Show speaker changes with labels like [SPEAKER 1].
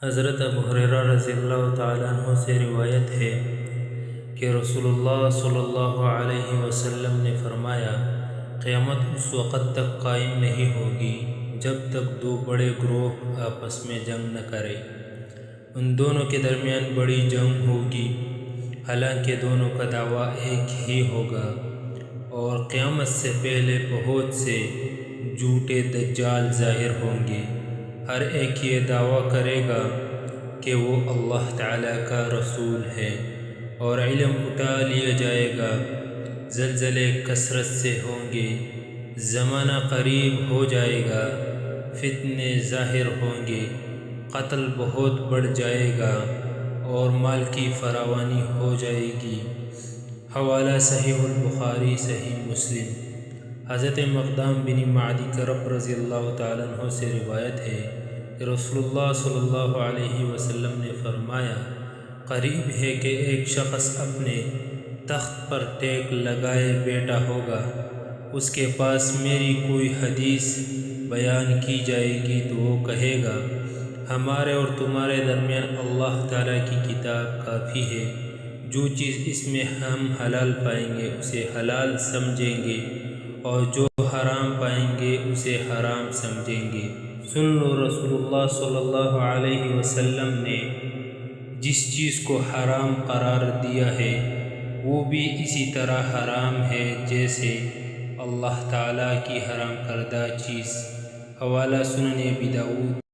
[SPEAKER 1] حضرت ابو ہریرہ رضی اللہ تعالیٰ عنہ سے روایت ہے کہ رسول اللہ صلی اللہ علیہ وسلم نے فرمایا، قیامت اس وقت تک قائم نہیں ہوگی جب تک دو بڑے گروہ آپس میں جنگ نہ کریں۔ ان دونوں کے درمیان بڑی جنگ ہوگی، حالانکہ دونوں کا دعویٰ ایک ہی ہوگا، اور قیامت سے پہلے بہت سے جھوٹے دجال ظاہر ہوں گے۔ ہر ایک یہ دعویٰ کرے گا کہ وہ اللہ تعالیٰ کا رسول ہے، اور علم اٹھا لیا جائے گا۔ زلزلے کثرت سے ہوں گے، زمانہ قریب ہو جائے گا، فتنے ظاہر ہوں گے، قتل بہت بڑھ جائے گا، اور مال کی فراوانی ہو جائے گی۔ حوالہ صحیح البخاری، صحیح مسلم۔ حضرت مقدام بن معدی کرب رضی اللہ تعالیٰ عنہ سے روایت ہے کہ رسول اللہ صلی اللہ علیہ وسلم نے فرمایا، قریب ہے کہ ایک شخص اپنے تخت پر ٹیک لگائے بیٹھا ہوگا، اس کے پاس میری کوئی حدیث بیان کی جائے گی تو وہ کہے گا، ہمارے اور تمہارے درمیان اللہ تعالیٰ کی کتاب کافی ہے، جو چیز اس میں ہم حلال پائیں گے اسے حلال سمجھیں گے، اور جو حرام پائیں گے اسے حرام سمجھیں گے۔ سن لو، رسول اللہ صلی اللہ علیہ وسلم نے جس چیز کو حرام قرار دیا ہے وہ بھی اسی طرح حرام ہے جیسے اللہ تعالیٰ کی حرام کردہ چیز۔ حوالہ سنن ابی داؤد۔